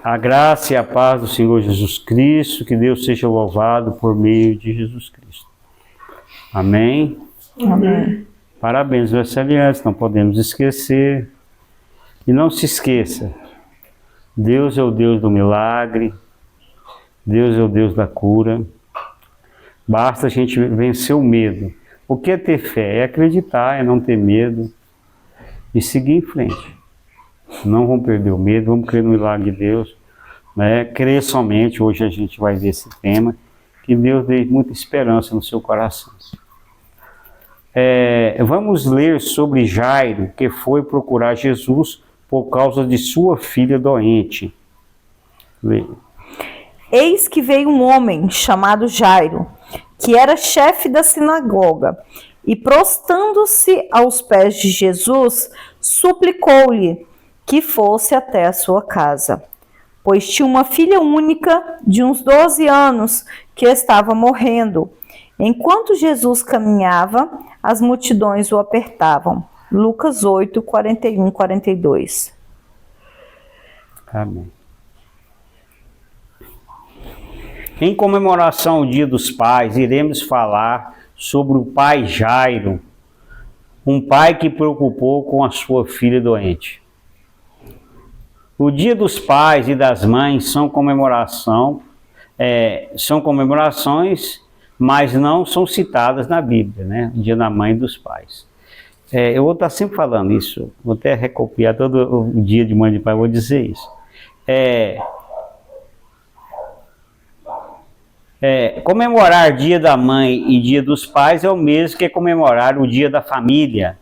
A graça e a paz do Senhor Jesus Cristo, que Deus seja louvado por meio de Jesus Cristo. Amém? Amém. Parabéns, aniversariantes, não podemos esquecer. E não se esqueça, Deus é o Deus do milagre, Deus é o Deus da cura. Basta a gente vencer o medo. O que é ter fé? É acreditar, é não ter medo e seguir em frente. Não vamos perder o medo, vamos crer no milagre de Deus, né? Crer somente, hoje a gente vai ver esse tema, que Deus dê muita esperança no seu coração. Vamos ler sobre Jairo, que foi procurar Jesus por causa de sua filha doente. Leia. Eis que veio um homem chamado Jairo, que era chefe da sinagoga, e prostando-se aos pés de Jesus, suplicou-lhe que fosse até a sua casa, pois tinha uma filha única de uns 12 anos que estava morrendo. Enquanto Jesus caminhava, as multidões o apertavam. Lucas 8, 41, 42. Amém. Em comemoração ao Dia dos Pais, iremos falar sobre o pai Jairo, um pai que preocupou com a sua filha doente. O Dia dos Pais e das Mães são comemorações, mas não são citadas na Bíblia, né? O Dia da Mãe e dos Pais. Eu vou estar sempre falando isso, vou até recopiar todo o dia de mãe e de pai, vou dizer isso. Comemorar Dia da Mãe e Dia dos Pais é o mesmo que comemorar o Dia da Família,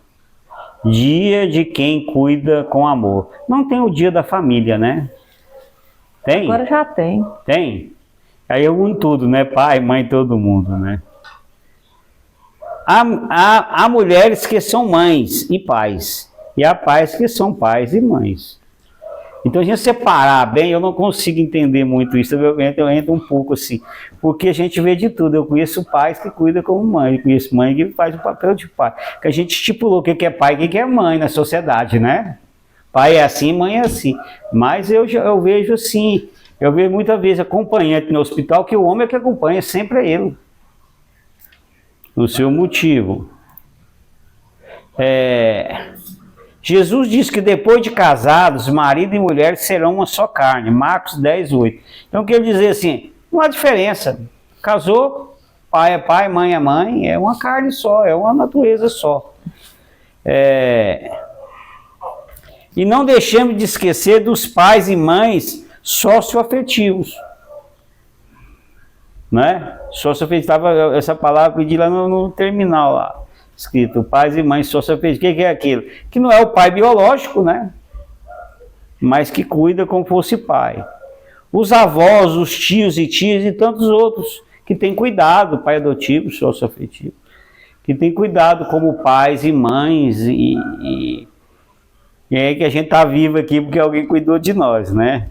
dia de quem cuida com amor. Não tem o Dia da Família, né? Tem? Agora já tem. Tem? Aí eu uno tudo, né? Pai, mãe, todo mundo, né? Há mulheres que são mães e pais, e há pais que são pais e mães. Então, a gente separar bem, eu não consigo entender muito isso, eu entro um pouco assim, porque a gente vê de tudo. Eu conheço pais que cuidam como mãe, eu conheço mãe que faz o papel de pai, que a gente estipulou o que é pai e o que é mãe na sociedade, né? Pai é assim, mãe é assim, mas eu vejo assim, eu vejo muitas vezes acompanhante no hospital, que o homem é que acompanha, sempre é ele, no seu motivo. Jesus diz que depois de casados, marido e mulher serão uma só carne. Marcos 10, 8. Então quer dizer assim, não há diferença. Casou, pai é pai, mãe é mãe, é uma carne só, é uma natureza só. E não deixemos de esquecer dos pais e mães socioafetivos. Né? Socioafetivo, essa palavra eu pedi lá no terminal lá. Escrito, pais e mães socioafetivos. O que é aquilo? Que não é o pai biológico, né? Mas que cuida como fosse pai. Os avós, os tios e tias e tantos outros que têm cuidado, pai adotivo, socioafetivo, que têm cuidado como pais e mães e é que a gente está vivo aqui porque alguém cuidou de nós, né?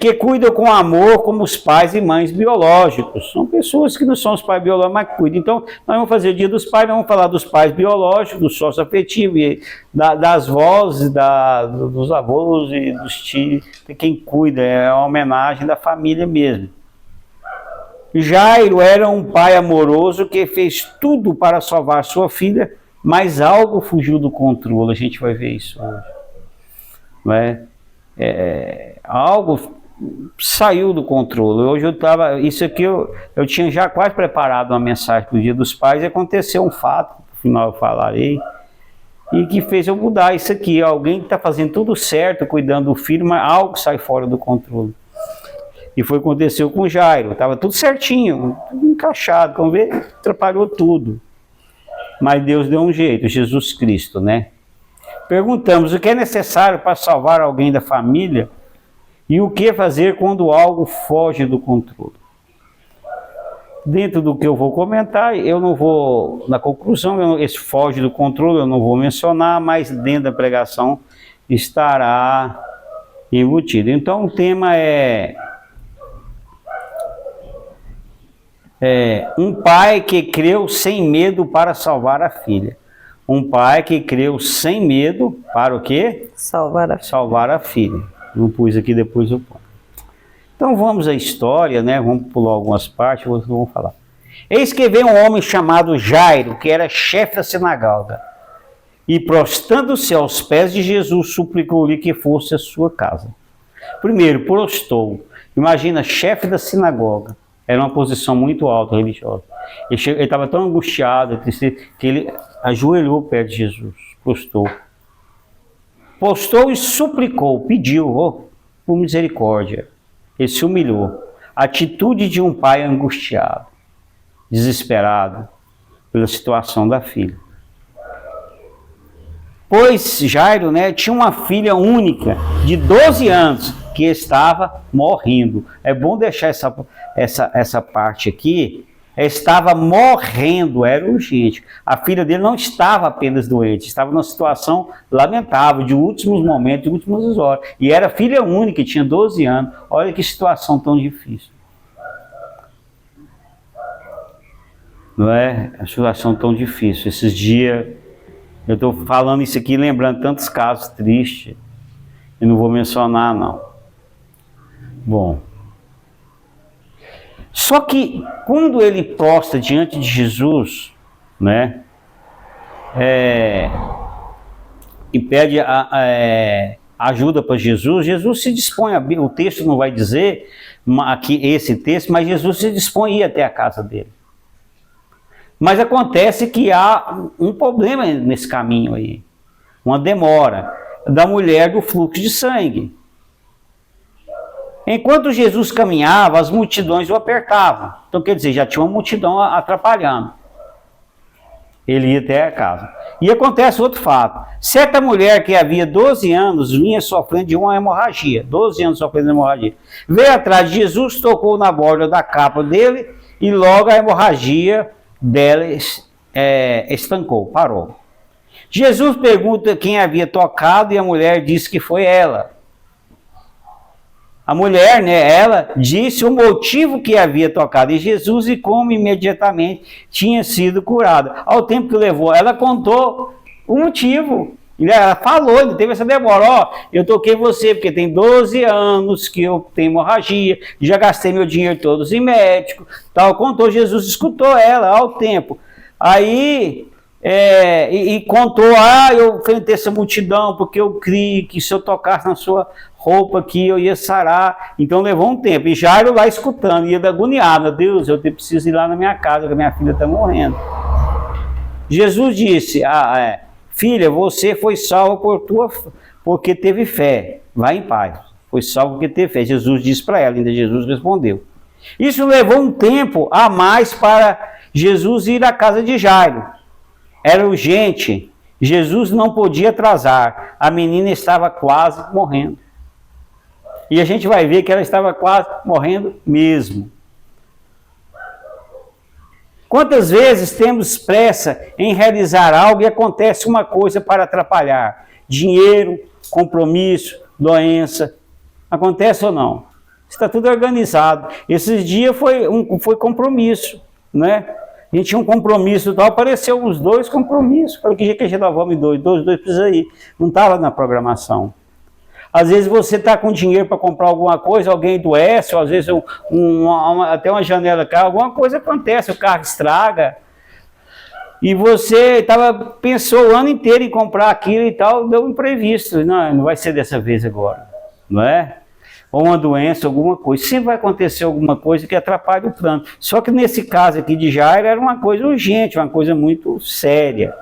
Que cuidam com amor como os pais e mães biológicos. São pessoas que não são os pais biológicos, mas que cuidam. Então, nós vamos fazer o Dia dos Pais, nós vamos falar dos pais biológicos, do socioafetivo, das vozes, dos avós e dos tios, de quem cuida, é uma homenagem da família mesmo. Jairo era um pai amoroso que fez tudo para salvar sua filha, mas algo fugiu do controle, a gente vai ver isso hoje. Não é? Algo saiu do controle. Hoje isso aqui eu tinha já quase preparado uma mensagem para o Dia dos Pais, e aconteceu um fato, no final eu falarei, e que fez eu mudar isso aqui. Alguém que está fazendo tudo certo, cuidando do filho, mas algo sai fora do controle. E foi o que aconteceu com Jairo, estava tudo certinho, tudo encaixado, como vê, atrapalhou tudo. Mas Deus deu um jeito, Jesus Cristo, né? Perguntamos o que é necessário para salvar alguém da família e o que fazer quando algo foge do controle. Dentro do que eu vou comentar, eu não vou, na conclusão, esse foge do controle eu não vou mencionar, mas dentro da pregação estará embutido. Então o tema é um pai que creu sem medo para salvar a filha. Um pai que creu sem medo para o quê? Salvar a filha. Salvar a filha. Não pus aqui, depois eu ponho. Então vamos à história, né? Vamos pular algumas partes, outras vamos falar. Eis que veio um homem chamado Jairo, que era chefe da sinagoga, e prostrando-se aos pés de Jesus, suplicou-lhe que fosse à sua casa. Primeiro, prostou. Imagina, chefe da sinagoga. Era uma posição muito alta, religiosa. Ele estava tão angustiado que ele ajoelhou perto de Jesus, prostou. Postou e suplicou, pediu, por misericórdia. Ele se humilhou. Atitude de um pai angustiado, desesperado pela situação da filha. Pois Jairo, né, tinha uma filha única de 12 anos que estava morrendo. É bom deixar essa parte aqui. Estava morrendo, era urgente. A filha dele não estava apenas doente, estava numa situação lamentável, de últimos momentos, de últimas horas. E era filha única, tinha 12 anos. Olha que situação tão difícil. Não é? A situação tão difícil. Esses dias, eu estou falando isso aqui, lembrando tantos casos tristes. E não vou mencionar, não. Bom. Só que quando ele prostra diante de Jesus, né, e pede ajuda para Jesus, Jesus se dispõe a o texto não vai dizer aqui esse texto, mas Jesus se dispõe a ir até a casa dele. Mas acontece que há um problema nesse caminho aí, uma demora da mulher do fluxo de sangue. Enquanto Jesus caminhava, as multidões o apertavam. Então, quer dizer, já tinha uma multidão atrapalhando. Ele ia até a casa. E acontece outro fato. Certa mulher que havia 12 anos vinha sofrendo de uma hemorragia. 12 anos sofrendo de hemorragia. Veio atrás de Jesus, tocou na borda da capa dele e logo a hemorragia dela estancou, parou. Jesus pergunta quem havia tocado e a mulher disse que foi ela. A mulher, né, ela disse o motivo que havia tocado em Jesus e como imediatamente tinha sido curada. Ao tempo que levou, ela contou o motivo. Ela falou, ele teve essa demora. Eu toquei você porque tem 12 anos que eu tenho hemorragia, já gastei meu dinheiro todos em médico, tal. Contou, Jesus escutou ela ao tempo. Aí, contou, eu enfrentei essa multidão porque eu criei que se eu tocasse na sua roupa aqui eu ia sarar. Então levou um tempo. E Jairo lá escutando, ia agoniado. Deus, eu preciso ir lá na minha casa, que a minha filha está morrendo. Jesus disse, filha, você foi salva porque teve fé. Vai em paz. Foi salvo porque teve fé. Jesus disse para ela, ainda Jesus respondeu. Isso levou um tempo a mais para Jesus ir à casa de Jairo. Era urgente. Jesus não podia atrasar. A menina estava quase morrendo. E a gente vai ver que ela estava quase morrendo mesmo. Quantas vezes temos pressa em realizar algo e acontece uma coisa para atrapalhar? Dinheiro, compromisso, doença. Acontece ou não? Está tudo organizado. Esses dias foi compromisso, né? A gente tinha um compromisso e tal, apareceu uns 2 compromissos. Falei, que dia que a gente vamos em 2 precisa ir. Não estava na programação. Às vezes você está com dinheiro para comprar alguma coisa, alguém adoece, ou às vezes até uma janela cai, alguma coisa acontece, o carro estraga. E você pensou o ano inteiro em comprar aquilo e tal, deu um imprevisto. Não vai ser dessa vez agora, não é? Ou uma doença, alguma coisa. Sempre vai acontecer alguma coisa que atrapalhe o plano. Só que nesse caso aqui de Jairo era uma coisa urgente, uma coisa muito séria,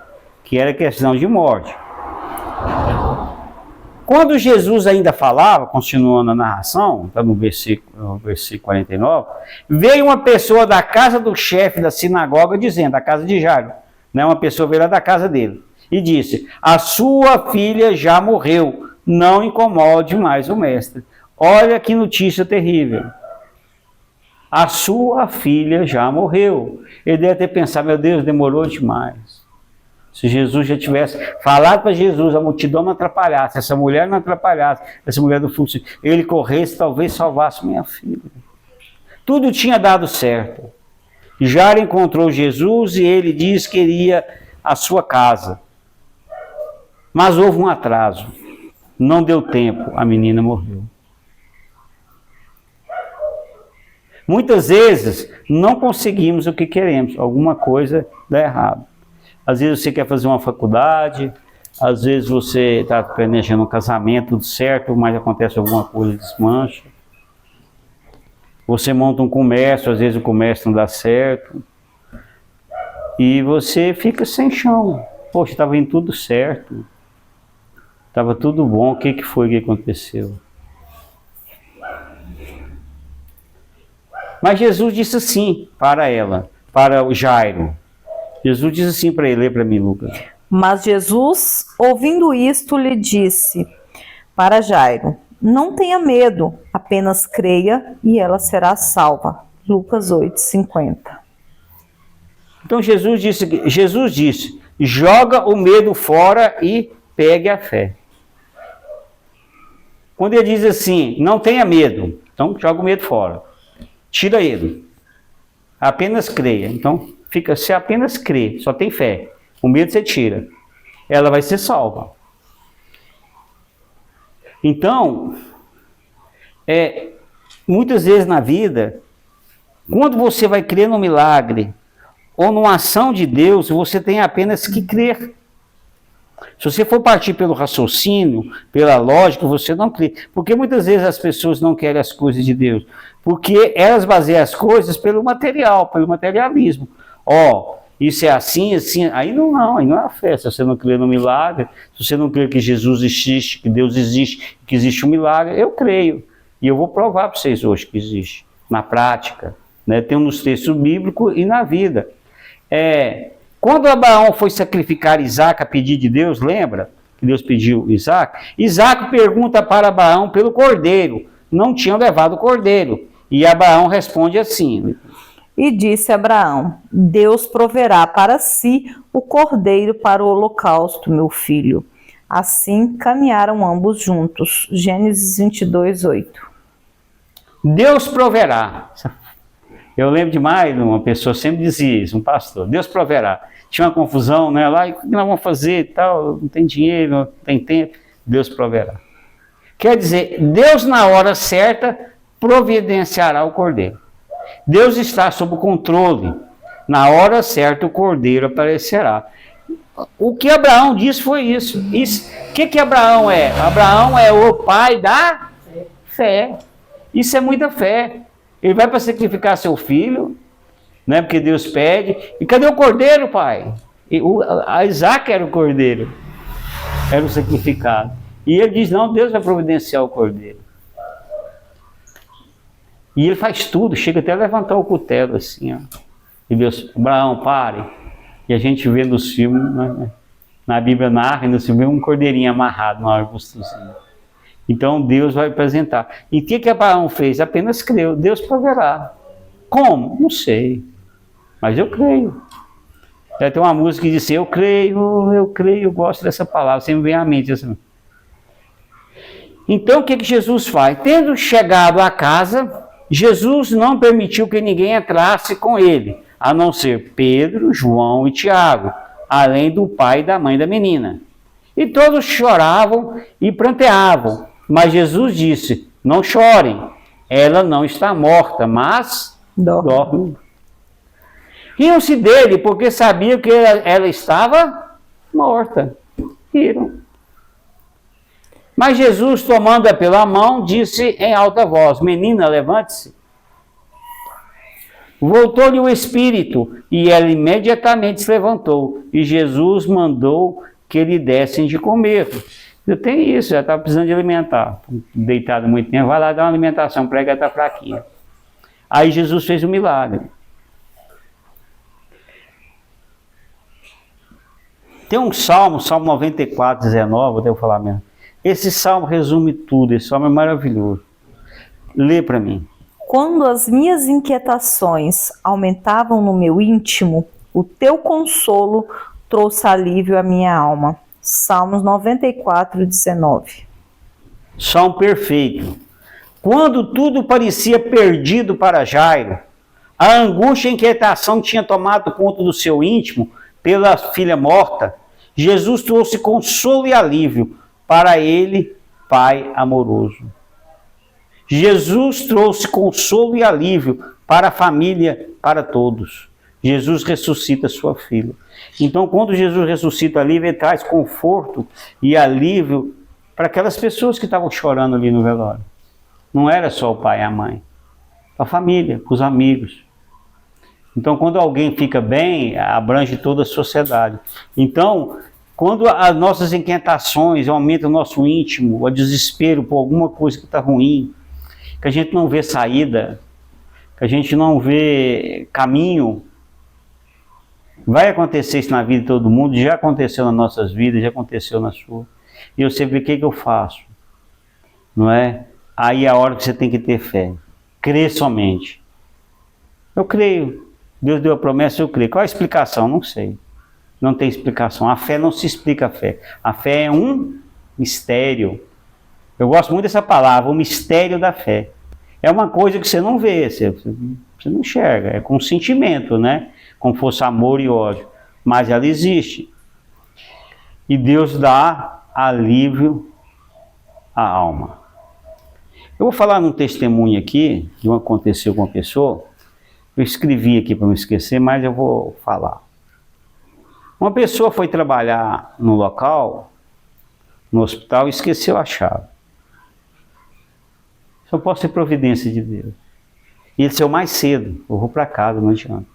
que era questão de morte. Quando Jesus ainda falava, continuando a narração, está no versículo 49, veio uma pessoa da casa do chefe da sinagoga dizendo, da casa de Jairo, né, uma pessoa veio lá da casa dele, e disse, a sua filha já morreu, não incomode mais o mestre. Olha que notícia terrível. A sua filha já morreu. Ele deve ter pensado, meu Deus, demorou demais. Se Jesus já tivesse falado para Jesus, a multidão não atrapalhasse, essa mulher não atrapalhasse, essa mulher do fluxo, ele corresse, talvez salvasse minha filha. Tudo tinha dado certo. Jairo encontrou Jesus e ele disse que iria à sua casa. Mas houve um atraso. Não deu tempo, a menina morreu. Muitas vezes não conseguimos o que queremos, alguma coisa dá errado. Às vezes você quer fazer uma faculdade, às vezes você está planejando um casamento, tudo certo, mas acontece alguma coisa, desmancha. Você monta um comércio, às vezes o comércio não dá certo. E você fica sem chão. Poxa, estava indo tudo certo. Estava tudo bom, o que foi que aconteceu? Mas Jesus disse assim para ela, para o Jairo. Jesus disse assim para ele, lê para mim, Lucas. Mas Jesus, ouvindo isto, lhe disse para Jairo: não tenha medo, apenas creia e ela será salva. Lucas 8:50. Então Jesus disse, joga o medo fora e pegue a fé. Quando ele diz assim, não tenha medo, então joga o medo fora. Tira ele. Apenas creia. Então, se apenas crê, só tem fé. O medo você tira. Ela vai ser salva. Então, muitas vezes na vida, quando você vai crer no milagre, ou numa ação de Deus, você tem apenas que crer. Se você for partir pelo raciocínio, pela lógica, você não crê. Porque muitas vezes as pessoas não querem as coisas de Deus. Porque elas baseiam as coisas pelo material, pelo materialismo. Isso é assim, assim. Aí não é a fé. Se você não crê no milagre, se você não crê que Jesus existe, que Deus existe, que existe um milagre, eu creio. E eu vou provar para vocês hoje que existe. Na prática. Né? Tem nos textos bíblicos e na vida. Quando Abraão foi sacrificar Isaac a pedido de Deus, lembra que Deus pediu Isaac? Isaac pergunta para Abraão pelo cordeiro. Não tinham levado o cordeiro. E Abraão responde assim. E disse Abraão: Deus proverá para si o cordeiro para o holocausto, meu filho. Assim caminharam ambos juntos. Gênesis 22:8. Deus proverá. Eu lembro demais, uma pessoa sempre dizia isso, um pastor, Deus proverá. Tinha uma confusão, né? Lá, o que nós vamos fazer e tal, não tem dinheiro, não tem tempo, Deus proverá. Quer dizer, Deus na hora certa providenciará o cordeiro. Deus está sob o controle. Na hora certa o cordeiro aparecerá. O que Abraão disse foi isso. O que Abraão é? Abraão é o pai da fé. Isso é muita fé. Ele vai para sacrificar seu filho, né, porque Deus pede. E cadê o cordeiro, pai? A Isaac era o cordeiro. Era o sacrificado. E ele diz, não, Deus vai providenciar o cordeiro. E ele faz tudo, chega até a levantar o cutelo assim, ó. E Deus, Abraão, pare. E a gente vê nos filmes, né, na Bíblia narra, e nos filmes, um cordeirinho amarrado no arbustozinho. Então Deus vai apresentar. E o que Abraão fez? Apenas creu. Deus proverá. Como? Não sei. Mas eu creio. Tem uma música que diz assim, eu creio, eu gosto dessa palavra. Sempre vem à mente assim. Então o que Jesus faz? Tendo chegado à casa, Jesus não permitiu que ninguém entrasse com ele, a não ser Pedro, João e Tiago, além do pai e da mãe da menina. E todos choravam e pranteavam. Mas Jesus disse, não chorem, ela não está morta, mas dorme. Riam-se dele, porque sabiam que ela estava morta. Riram. Mas Jesus, tomando-a pela mão, disse em alta voz, menina, levante-se. Voltou-lhe o espírito, e ela imediatamente se levantou. E Jesus mandou que lhe dessem de comer. Eu tenho isso, já estava precisando de alimentar. Deitado muito tempo, vai lá dar uma alimentação para ela, está fraquinha. Aí Jesus fez um milagre. Tem um salmo, Salmo 94, 19, eu devo falar mesmo. Esse salmo resume tudo, esse salmo é maravilhoso. Lê para mim. Quando as minhas inquietações aumentavam no meu íntimo, o teu consolo trouxe alívio à minha alma. Salmos 94, 19. Salmo perfeito. Quando tudo parecia perdido para Jairo, a angústia e a inquietação tinha tomado conta do seu íntimo pela filha morta, Jesus trouxe consolo e alívio para ele Pai amoroso. Jesus trouxe consolo e alívio para a família, para todos. Jesus ressuscita sua filha. Então, quando Jesus ressuscita alívio, ele traz conforto e alívio para aquelas pessoas que estavam chorando ali no velório. Não era só o pai e a mãe, a família, os amigos. Então, quando alguém fica bem, abrange toda a sociedade. Então, quando as nossas inquietações aumentam o nosso íntimo, o desespero por alguma coisa que está ruim, que a gente não vê saída, que a gente não vê caminho, vai acontecer isso na vida de todo mundo, já aconteceu nas nossas vidas, já aconteceu na sua. E eu sempre, o que eu faço? Não é? Aí é a hora que você tem que ter fé. Crer somente. Eu creio. Deus deu a promessa, eu creio. Qual a explicação? Não sei. Não tem explicação. A fé não se explica a fé. A fé é um mistério. Eu gosto muito dessa palavra, o mistério da fé. É uma coisa que você não vê, você não enxerga. É com sentimento, né? Como fosse amor e ódio. Mas ela existe. E Deus dá alívio à alma. Eu vou falar num testemunho aqui, que aconteceu com uma pessoa. Eu escrevi aqui para não esquecer, mas eu vou falar. Uma pessoa foi trabalhar no local, no hospital, e esqueceu a chave. Só pode ser providência de Deus. E ele saiu mais cedo, eu vou para casa, não adianta.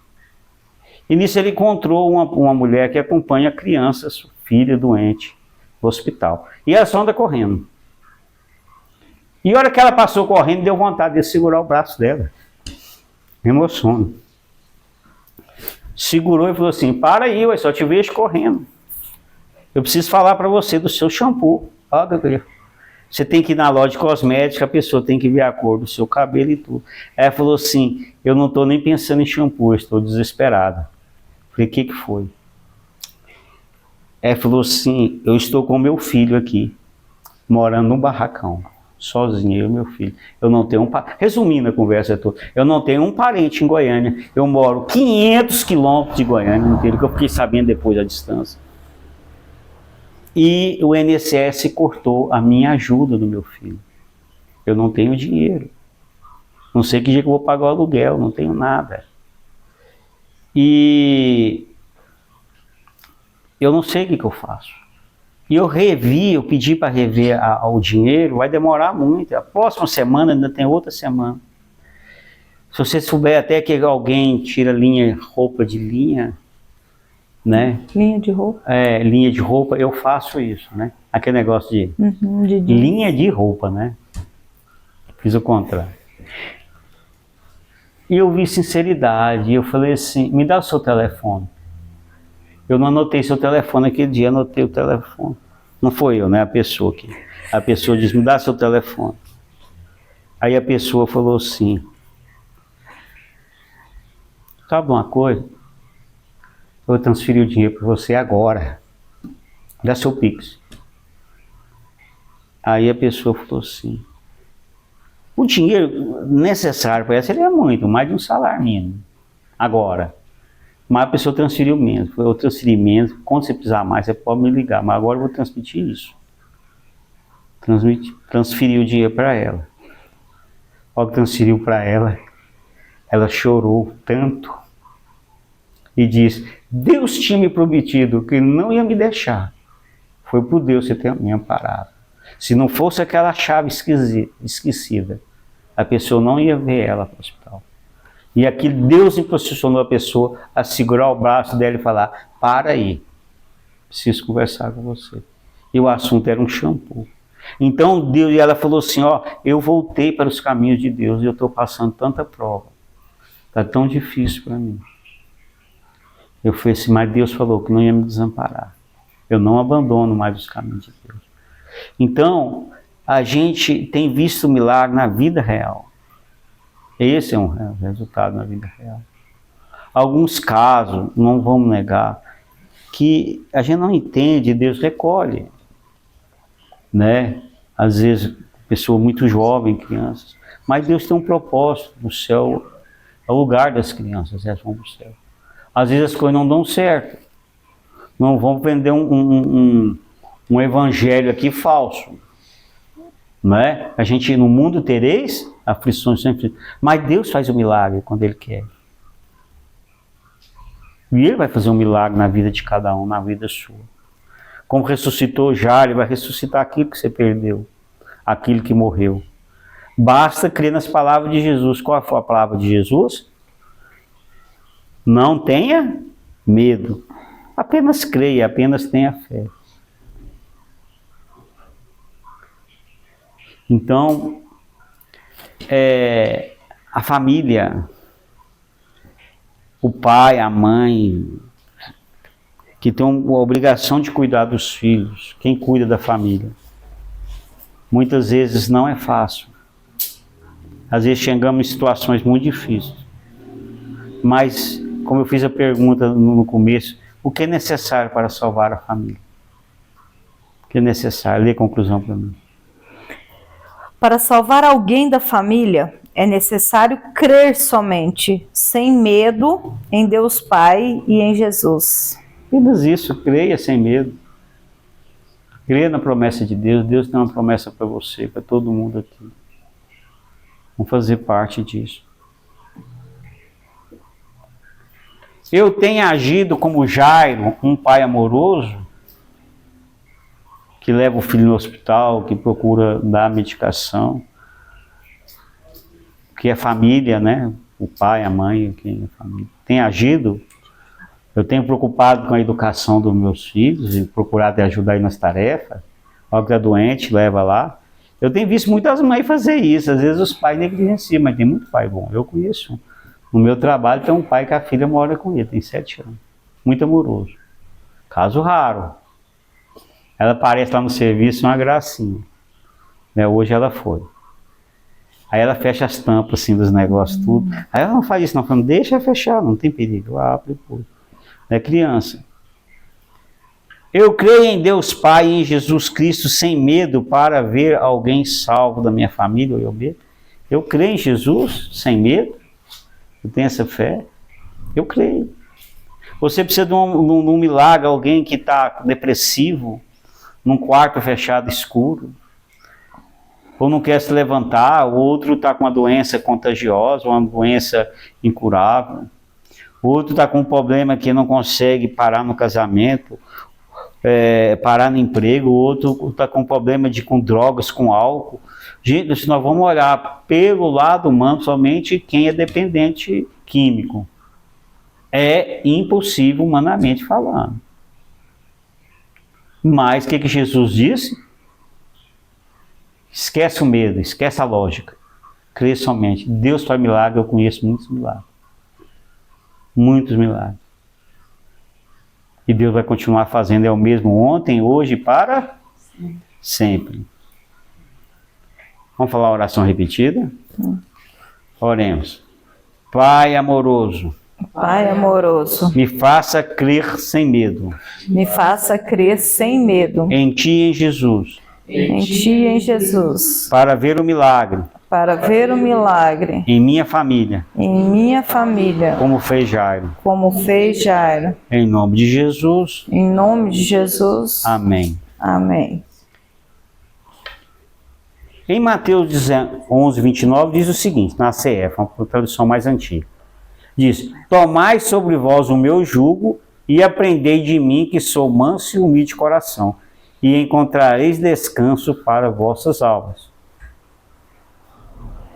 E nisso ele encontrou uma mulher que acompanha crianças, filha doente, no hospital. E ela só anda correndo. E a hora que ela passou correndo, deu vontade de segurar o braço dela. Me emociona. Segurou e falou assim, para aí, eu só te vejo correndo. Eu preciso falar para você do seu shampoo. Você tem que ir na loja de cosmética, a pessoa tem que ver a cor do seu cabelo e tudo. Aí ela falou assim, eu não estou nem pensando em shampoo, eu estou desesperada. Falei, o que foi? Ela falou assim, eu estou com meu filho aqui, morando num barracão. Sozinho, eu e meu filho. Eu não tenho resumindo a conversa toda, eu não tenho um parente em Goiânia. Eu moro 500 quilômetros de Goiânia, inteiro, que eu fiquei sabendo depois da distância. E o INSS cortou a minha ajuda do meu filho. Eu não tenho dinheiro. Não sei que dia que eu vou pagar o aluguel, não tenho nada. E eu não sei o que eu faço. E eu pedi para rever o dinheiro, vai demorar muito. A próxima semana ainda tem outra semana. Se você souber até que alguém tira roupa de linha, né? Linha de roupa? É, linha de roupa, eu faço isso, né? Aquele negócio de linha de roupa, né? Fiz o contrário. E eu vi sinceridade, e eu falei assim, me dá o seu telefone. Eu não anotei seu telefone aquele dia, anotei o telefone. Não foi eu, né? A pessoa aqui. A pessoa disse, me dá seu telefone. Aí a pessoa falou assim, sabe uma coisa? Eu vou transferir o dinheiro para você agora. Dá seu Pix. Aí a pessoa falou assim, o dinheiro necessário para essa, ele é muito, mais de um salário mínimo. Agora. Mas a pessoa transferiu menos. Eu transferi menos. Quando você precisar mais, você pode me ligar. Mas agora eu vou transmitir isso. Transferi o dinheiro para ela. Quando transferiu para ela, ela chorou tanto. E disse, Deus tinha me prometido que não ia me deixar. Foi por Deus que você me amparado. Se não fosse aquela chave esquecida, a pessoa não ia ver ela para o hospital. E aqui Deus impulsionou a pessoa a segurar o braço dela e falar, para aí, preciso conversar com você. E o assunto era um shampoo. Então Deus, e ela falou assim, ó, eu voltei para os caminhos de Deus e eu estou passando tanta prova. Está tão difícil para mim. Eu falei assim, mas Deus falou que não ia me desamparar. Eu não abandono mais os caminhos de Deus. Então, a gente tem visto milagre na vida real. Esse é um resultado na vida real. Alguns casos, não vamos negar, que a gente não entende, Deus recolhe. Né? Às vezes, pessoa muito jovem, crianças. Mas Deus tem um propósito no céu, é o lugar das crianças, elas vão para o céu. Às vezes as coisas não dão certo. Não vamos vender um evangelho aqui falso. Não é? A gente, no mundo tereis aflições sempre, mas Deus faz o milagre quando Ele quer. E Ele vai fazer um milagre na vida de cada um, na vida sua. Como ressuscitou já, Ele vai ressuscitar aquilo que você perdeu, aquilo que morreu. Basta crer nas palavras de Jesus. Qual foi a palavra de Jesus? Não tenha medo. Apenas creia, apenas tenha fé. Então, a família, o pai, a mãe, que tem a obrigação de cuidar dos filhos, quem cuida da família. Muitas vezes não é fácil. Às vezes chegamos em situações muito difíceis. Mas, como eu fiz a pergunta no começo, o que é necessário para salvar a família? O que é necessário? Lê a conclusão para mim. Para salvar alguém da família, é necessário crer somente, sem medo, em Deus Pai e em Jesus. Apenas isso, creia sem medo. Creia na promessa de Deus. Deus tem uma promessa para você, para todo mundo aqui. Vamos fazer parte disso. Eu tenho agido como Jairo, um pai amoroso, que leva o filho no hospital, que procura dar medicação, que é família, né? O pai, a mãe, quem é família. Tem agido. Eu tenho preocupado com a educação dos meus filhos e procurado ajudar aí nas tarefas. Alguém que é doente, leva lá. Eu tenho visto muitas mães fazer isso. Às vezes os pais negligenciam, mas tem muito pai bom. Eu conheço. No meu trabalho tem um pai que a filha mora com ele, tem 7 anos. Muito amoroso. Caso raro. Ela aparece lá no serviço, uma gracinha. Né? Hoje ela foi. Aí ela fecha as tampas assim dos negócios, tudo. Aí ela não faz isso não, falando, deixa fechar, não tem perigo. Abre depois. É criança. Eu creio em Deus Pai e em Jesus Cristo sem medo para ver alguém salvo da minha família ou eu mesmo. Eu creio em Jesus sem medo. Eu tenho essa fé. Eu creio. Você precisa de um milagre, alguém que está depressivo, num quarto fechado escuro, ou não quer se levantar, o outro está com uma doença contagiosa, uma doença incurável, o outro está com um problema que não consegue parar no casamento, parar no emprego, o outro está com um problema com drogas, com álcool. Gente, se nós vamos olhar pelo lado humano, somente quem é dependente químico. É impossível humanamente falando. Mas o que Jesus disse? Esquece o medo, esquece a lógica. Crê somente. Deus faz milagre, eu conheço muitos milagres. Muitos milagres. E Deus vai continuar fazendo, é o mesmo ontem, hoje e para sempre. Vamos falar a oração repetida? Oremos. Pai amoroso. Pai amoroso, Me faça crer sem medo. me faça crer sem medo Em Ti e em Jesus. em Ti e em Jesus, Para ver o milagre para ver o milagre em minha família, em minha família, como fez Jairo. como fez Jairo. Em nome de Jesus. Em nome de Jesus. Amém. Amém. Em Mateus 11, 29 diz o seguinte, na CF, uma tradução mais antiga. Diz, tomai sobre vós o meu jugo e aprendei de mim que sou manso e humilde de coração, e encontrareis descanso para vossas almas.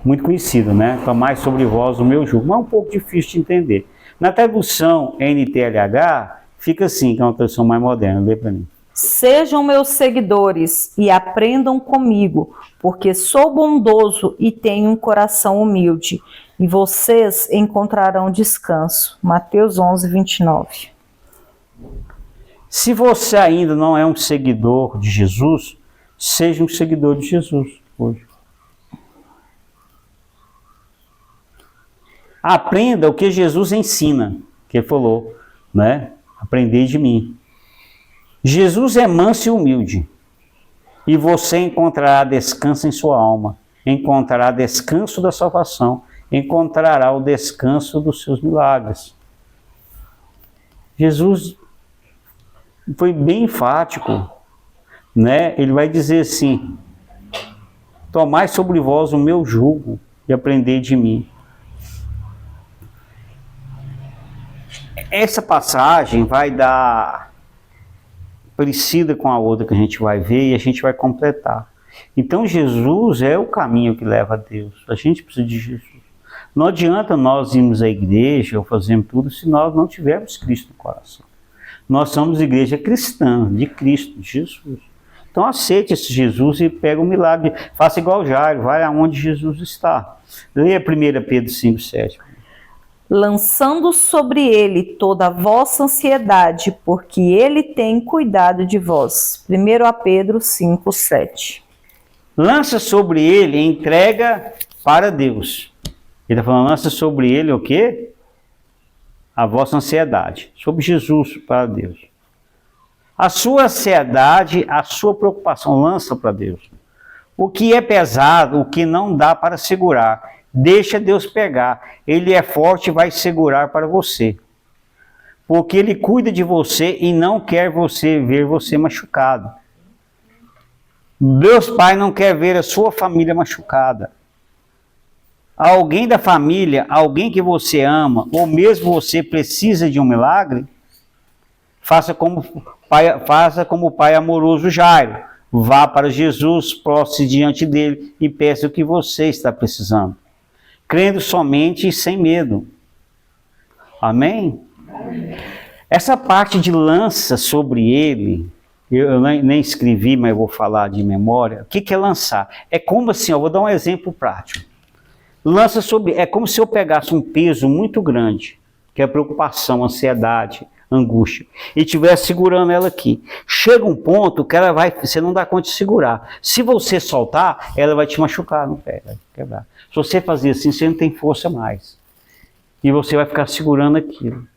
Muito conhecido, né? Tomai sobre vós o meu jugo, mas é um pouco difícil de entender. Na tradução NTLH, fica assim, que é uma tradução mais moderna, lê para mim. Sejam meus seguidores e aprendam comigo, porque sou bondoso e tenho um coração humilde, e vocês encontrarão descanso. Mateus 11, 29. Se você ainda não é um seguidor de Jesus, seja um seguidor de Jesus hoje. Aprenda o que Jesus ensina, que ele falou, né? Aprendei de mim. Jesus é manso e humilde, e você encontrará descanso em sua alma, encontrará descanso da salvação, encontrará o descanso dos seus milagres. Jesus foi bem enfático, né? Ele vai dizer assim, Tomai sobre vós o meu jugo e aprendei de mim. Essa passagem vai dar parecida com a outra que a gente vai ver e a gente vai completar. Então Jesus é o caminho que leva a Deus. A gente precisa de Jesus. Não adianta nós irmos à igreja ou fazermos tudo se nós não tivermos Cristo no coração. Nós somos igreja cristã, de Cristo, de Jesus. Então aceite esse Jesus e pega o milagre. Faça igual Jairo, vai aonde Jesus está. Leia 1 Pedro 5,7. Lançando sobre ele toda a vossa ansiedade, porque ele tem cuidado de vós. 1 Pedro 5,7. Lança sobre ele, entrega para Deus. Ele está falando, lança sobre ele o quê? A vossa ansiedade. Sobre Jesus para Deus. A sua ansiedade, a sua preocupação, lança para Deus. O que é pesado, o que não dá para segurar, deixa Deus pegar. Ele é forte e vai segurar para você. Porque Ele cuida de você e não quer ver você machucado. Deus Pai não quer ver a sua família machucada. Alguém da família, alguém que você ama, ou mesmo você precisa de um milagre, faça como o pai amoroso Jairo. Vá para Jesus, prostre diante dele e peça o que você está precisando. Crendo somente e sem medo. Amém? Essa parte de lança sobre ele, eu nem escrevi, mas eu vou falar de memória. O que é lançar? É como assim, eu vou dar um exemplo prático. Lança sobre, é como se eu pegasse um peso muito grande, que é a preocupação, ansiedade, angústia, e estivesse segurando ela aqui. Chega um ponto que ela você não dá conta de segurar. Se você soltar, ela vai te machucar no pé, vai quebrar. Se você fazer assim, você não tem força mais. E você vai ficar segurando aquilo.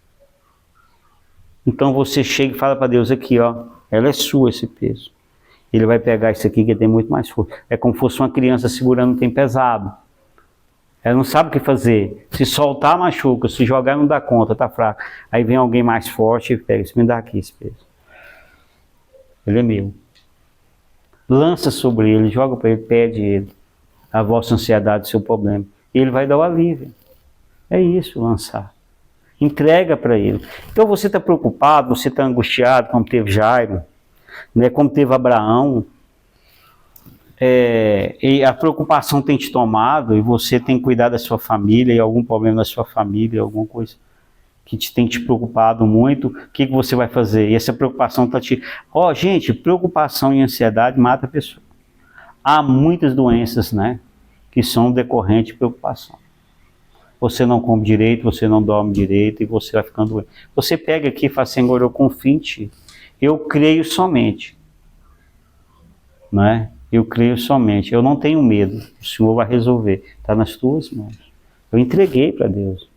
Então você chega e fala para Deus aqui, ó, ela é sua esse peso. Ele vai pegar isso aqui que tem muito mais força. É como se fosse uma criança segurando um trem pesado. Ela não sabe o que fazer. Se soltar, machuca. Se jogar, não dá conta, tá fraco. Aí vem alguém mais forte e pega. Me dá aqui esse peso. Ele é meu. Lança sobre ele, joga para ele, pede ele. A vossa ansiedade, o seu problema. Ele vai dar o alívio. É isso, lançar. Entrega para ele. Então você está preocupado, você está angustiado, como teve Jairo, né, como teve Abraão. E a preocupação tem te tomado e você tem cuidado da sua família e algum problema da sua família, alguma coisa que tem te preocupado muito, o que você vai fazer? E essa preocupação está te... gente, preocupação e ansiedade mata a pessoa. Há muitas doenças, né, que são decorrentes de preocupação. Você não come direito, você não dorme direito e você vai ficando doente. Você pega aqui e fala, Senhor, eu confio em Ti. Eu creio somente. Não é? Eu creio somente, eu não tenho medo, o Senhor vai resolver, está nas tuas mãos. Eu entreguei para Deus.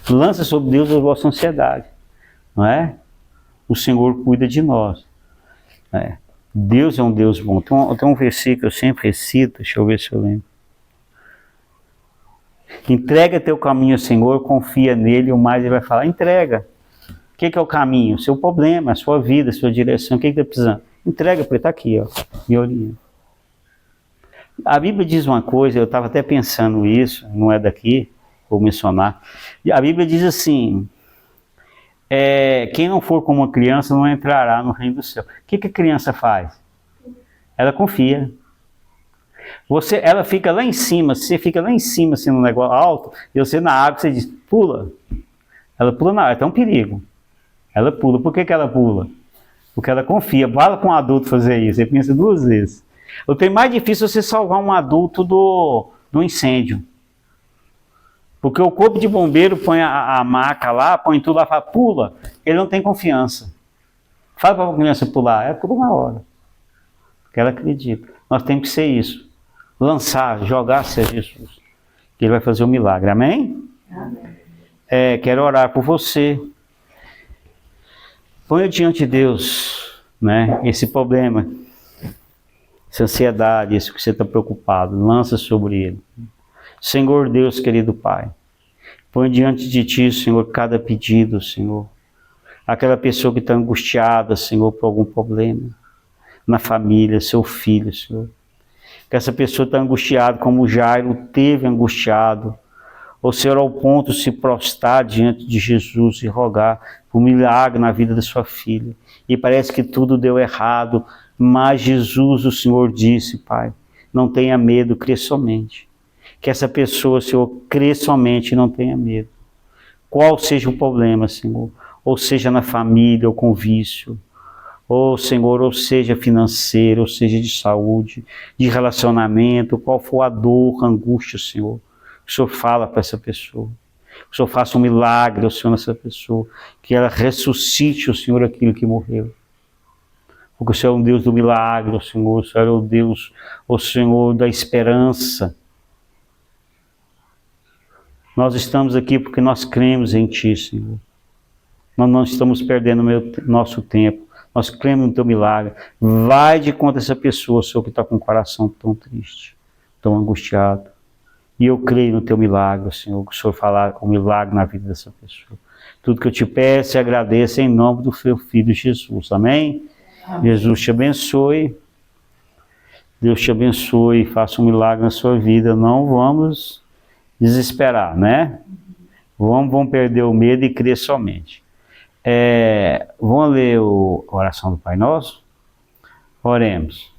Lança sobre Deus a vossa ansiedade, não é? O Senhor cuida de nós. Deus é um Deus bom. Tem um versículo que eu sempre recito, deixa eu ver se eu lembro. Entrega teu caminho ao Senhor, confia nele, o mais ele vai falar, entrega. O que é o caminho? O seu problema, a sua vida, a sua direção, o que está precisando? Entrega para ele, está aqui, ó, me orienta. A Bíblia diz uma coisa, eu estava até pensando isso, não é daqui, vou mencionar. A Bíblia diz assim, quem não for como uma criança não entrará no reino do céu. O que a criança faz? Ela confia. Ela fica lá em cima, você fica lá em cima, assim, no negócio alto, e você na água, você diz, pula. Ela pula na água, é um perigo. Ela pula. Por que ela pula? Porque ela confia. Fala com um adulto fazer isso, você pensa duas vezes. O trem mais difícil é você salvar um adulto do incêndio. Porque o corpo de bombeiro põe a maca lá, põe tudo lá, fala, pula. Ele não tem confiança. Fala para a criança pular, ela pula na hora. Porque ela acredita. Nós temos que ser isso. Lançar, jogar-se a Jesus. Que Ele vai fazer um milagre. Amém? Amém. Quero orar por você. Ponha diante de Deus, né, esse problema, essa ansiedade, isso que você está preocupado, lança sobre Ele. Senhor Deus, querido Pai, põe diante de Ti, Senhor, cada pedido, Senhor. Aquela pessoa que está angustiada, Senhor, por algum problema, na família, seu filho, Senhor. que essa pessoa está angustiada, como o Jairo teve angustiado. Ou Senhor, ao ponto de se prostrar diante de Jesus e rogar por um milagre na vida da sua filha. E parece que tudo deu errado, mas Jesus, o Senhor, disse, Pai, não tenha medo, crê somente. Que essa pessoa, Senhor, crê somente e não tenha medo. Qual seja o problema, Senhor, ou seja na família, ou com vício, ou Senhor, ou seja financeiro, ou seja de saúde, de relacionamento, qual for a dor, a angústia, Senhor, o Senhor fala para essa pessoa. O Senhor faça um milagre, Senhor, nessa pessoa, que ela ressuscite, Senhor, aquilo que morreu. Porque o Senhor é um Deus do milagre, Senhor, o Senhor é o Deus, o Senhor da esperança. Nós estamos aqui porque nós cremos em Ti, Senhor. Nós não estamos perdendo nosso tempo. Nós cremos no Teu milagre. Vai de conta essa pessoa, Senhor, que está com o coração tão triste, tão angustiado. E eu creio no Teu milagre, Senhor, que o Senhor falar um milagre na vida dessa pessoa. Tudo que eu te peço e agradeço em nome do Teu Filho Jesus. Amém? Amém. Jesus te abençoe. Deus te abençoe. Faça um milagre na sua vida. Não vamos desesperar, né? Vamos perder o medo e crer somente. Vamos ler a oração do Pai Nosso? Oremos.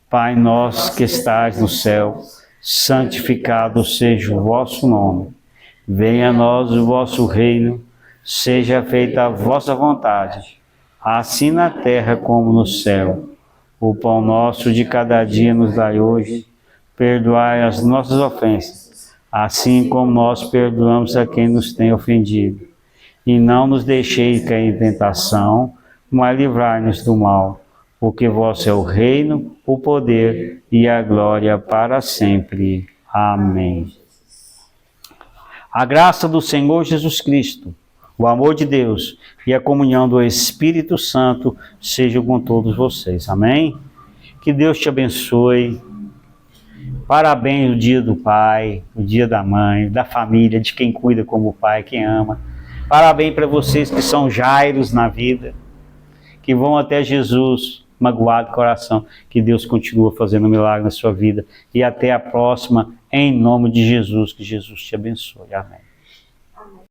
Pai nosso que estás no céu, santificado seja o vosso nome. Venha a nós o vosso reino, seja feita a vossa vontade, assim na terra como no céu. O pão nosso de cada dia nos dai hoje, perdoai as nossas ofensas, assim como nós perdoamos a quem nos tem ofendido. E não nos deixeis cair em tentação, mas livrai-nos do mal. Porque vosso é o reino, o poder e a glória para sempre. Amém. A graça do Senhor Jesus Cristo, o amor de Deus e a comunhão do Espírito Santo sejam com todos vocês. Amém? Que Deus te abençoe. Parabéns no dia do pai, no dia da mãe, da família, de quem cuida como o pai, quem ama. Parabéns para vocês que são Jairos na vida, que vão até Jesus magoado de coração. Que Deus continua fazendo um milagre na sua vida. E até a próxima, em nome de Jesus. Que Jesus te abençoe. Amém.